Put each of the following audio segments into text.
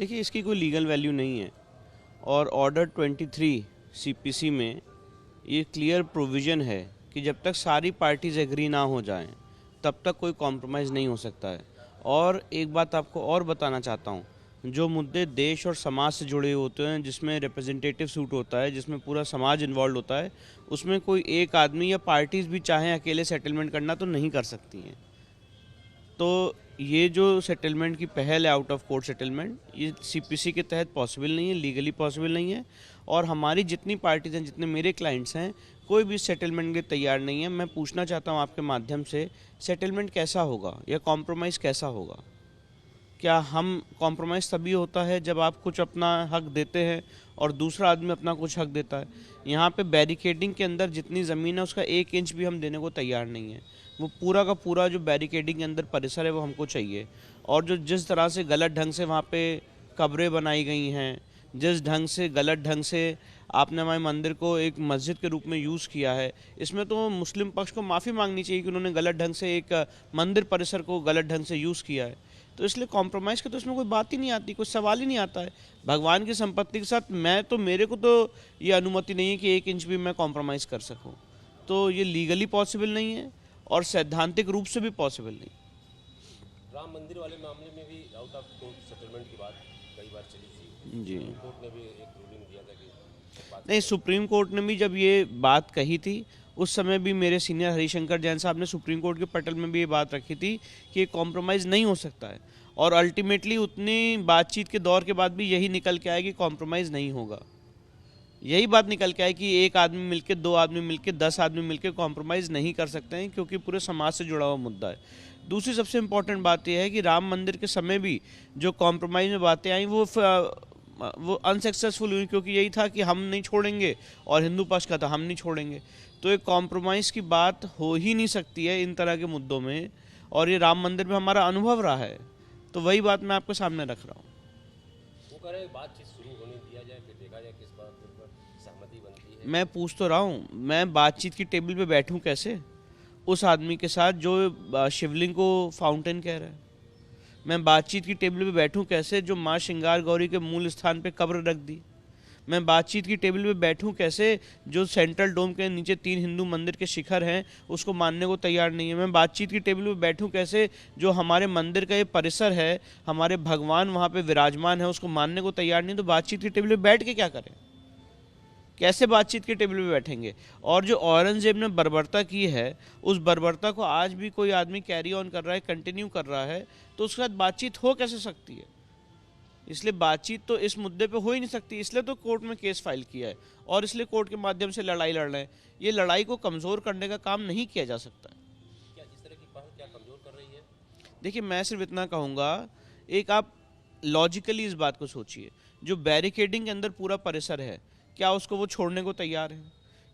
देखिए, इसकी कोई लीगल वैल्यू नहीं है और ऑर्डर 23 सीपीसी में ये क्लियर प्रोविज़न है कि जब तक सारी पार्टीज़ एग्री ना हो जाएं तब तक कोई कॉम्प्रोमाइज़ नहीं हो सकता है। और एक बात आपको और बताना चाहता हूँ, जो मुद्दे देश और समाज से जुड़े होते हैं, जिसमें रिप्रेजेंटेटिव सूट होता है, जिसमें पूरा समाज इन्वॉल्व होता है, उसमें कोई एक आदमी या पार्टीज़ भी चाहें अकेले सेटलमेंट करना तो नहीं कर सकती हैं। तो ये जो सेटलमेंट की पहल है, आउट ऑफ कोर्ट सेटलमेंट, ये सीपीसी के तहत पॉसिबल नहीं है, लीगली पॉसिबल नहीं है। और हमारी जितनी पार्टीज हैं, जितने मेरे क्लाइंट्स हैं, कोई भी सेटलमेंट के तैयार नहीं है। मैं पूछना चाहता हूँ आपके माध्यम से, सेटलमेंट कैसा होगा या कॉम्प्रोमाइज़ कैसा होगा? क्या हम कॉम्प्रोमाइज़ तभी होता है जब आप कुछ अपना हक देते हैं और दूसरा आदमी अपना कुछ हक देता है? यहाँ पे बैरिकेडिंग के अंदर जितनी ज़मीन है उसका 1 इंच भी हम देने को तैयार नहीं है। वो पूरा का पूरा जो बैरिकेडिंग के अंदर परिसर है वो हमको चाहिए। और जो जिस तरह से गलत ढंग से वहाँ पे कब्रें बनाई गई हैं, जिस ढंग से गलत ढंग से आपने हमारे मंदिर को एक मस्जिद के रूप में यूज़ किया है, इसमें तो मुस्लिम पक्ष को माफ़ी मांगनी चाहिए कि उन्होंने गलत ढंग से एक मंदिर परिसर को गलत ढंग से यूज़ किया है। तो इसलिए कॉम्प्रोमाइज़ का तो इसमें कोई बात ही नहीं आती, कोई सवाल ही नहीं आता है। भगवान की संपत्ति के साथ मेरे को तो ये अनुमति नहीं है कि 1 इंच भी मैं कॉम्प्रोमाइज़ कर सकूँ। तो ये लीगली पॉसिबल नहीं है और सैद्धांतिक रूप से भी पॉसिबल नहीं। राम मंदिर वाले मामले में भी आउट ऑफ कोर्ट सेटलमेंट की बात कई बार चली थी। जी, सुप्रीम कोर्ट ने भी एक रूलिंग दिया था कि बात नहीं, सुप्रीम कोर्ट ने भी जब ये बात कही थी, उस समय भी मेरे सीनियर हरिशंकर जैन साहब ने सुप्रीम कोर्ट के पटल में भी ये बात रखी थी कि कॉम्प्रोमाइज़ नहीं हो सकता है। और अल्टीमेटली उतनी बातचीत के दौर के बाद भी यही निकल के आया कि कॉम्प्रोमाइज़ नहीं होगा। यही बात निकल के आए कि एक आदमी मिलके, 2 आदमी मिलके, 10 आदमी मिलके कॉम्प्रोमाइज़ नहीं कर सकते हैं, क्योंकि पूरे समाज से जुड़ा हुआ मुद्दा है। दूसरी सबसे इम्पोर्टेंट बात यह है कि राम मंदिर के समय भी जो कॉम्प्रोमाइज़ में बातें आई वो अनसक्सेसफुल हुई, क्योंकि यही था कि हम नहीं छोड़ेंगे और हिंदू पक्ष का था हम नहीं छोड़ेंगे। तो एक कॉम्प्रोमाइज़ की बात हो ही नहीं सकती है इन तरह के मुद्दों में, और ये राम मंदिर में हमारा अनुभव रहा है। तो वही बात मैं आपके सामने रख रहा हूँ। वो कह रहे हैं बातचीत शुरू होने दिया जाए, फिर देखा जाए किस बात पर सहमति बनती है। मैं पूछ तो रहा हूँ, मैं बातचीत की टेबल पे बैठूं कैसे उस आदमी के साथ जो शिवलिंग को फाउंटेन कह रहा है? मैं बातचीत की टेबल पे बैठूं कैसे जो माँ श्रृंगार गौरी के मूल स्थान पे कब्र रख दी? मैं बातचीत की टेबल पे बैठूं कैसे जो सेंट्रल डोम के नीचे 3 हिंदू मंदिर के शिखर हैं उसको मानने को तैयार नहीं है? मैं बातचीत की टेबल पे बैठूं कैसे जो हमारे मंदिर का ये परिसर है, हमारे भगवान वहाँ पे विराजमान है, उसको मानने को तैयार नहीं? तो बातचीत की टेबल पे बैठ के क्या करें? कैसे बातचीत के टेबल पे बैठेंगे? और जो औरंगजेब ने बर्बरता की है, उस बर्बरता को आज भी कोई आदमी कैरी ऑन कर रहा है, कंटिन्यू कर रहा है, तो उसके साथ बातचीत हो कैसे सकती है? इसलिए बातचीत तो इस मुद्दे पे हो ही नहीं सकती। इसलिए तो कोर्ट में केस फाइल किया है और इसलिए कोर्ट के माध्यम से लड़ाई लड़ रहे हैं। ये लड़ाई को कमज़ोर करने का काम नहीं किया जा सकता है। क्या इस तरह की पहल क्या कमजोर कर रही है? देखिए, मैं सिर्फ इतना कहूँगा, एक आप लॉजिकली इस बात को सोचिए, जो बैरिकेडिंग के अंदर पूरा परिसर है, क्या उसको वो छोड़ने को तैयार है?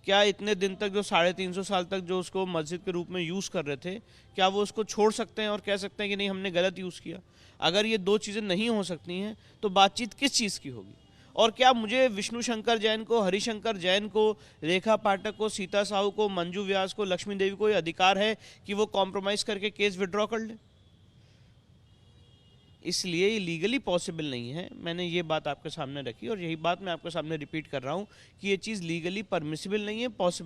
क्या इतने दिन तक, जो 350 साल तक जो उसको मस्जिद के रूप में यूज़ कर रहे थे, क्या वो उसको छोड़ सकते हैं और कह सकते हैं कि नहीं, हमने गलत यूज़ किया? अगर ये 2 चीज़ें नहीं हो सकती हैं तो बातचीत किस चीज़ की होगी? और क्या मुझे विष्णु शंकर जैन को, हरिशंकर जैन को, रेखा पाठक को, सीता साहू को, मंजू व्यास को, लक्ष्मी देवी को ये अधिकार है कि वो कॉम्प्रोमाइज़ करके केस विड्रॉ कर ले? इसलिए ये लीगली पॉसिबल नहीं है। मैंने ये बात आपके सामने रखी और यही बात मैं आपके सामने रिपीट कर रहा हूँ कि ये चीज़ लीगली परमिसिबल नहीं है, पॉसिबल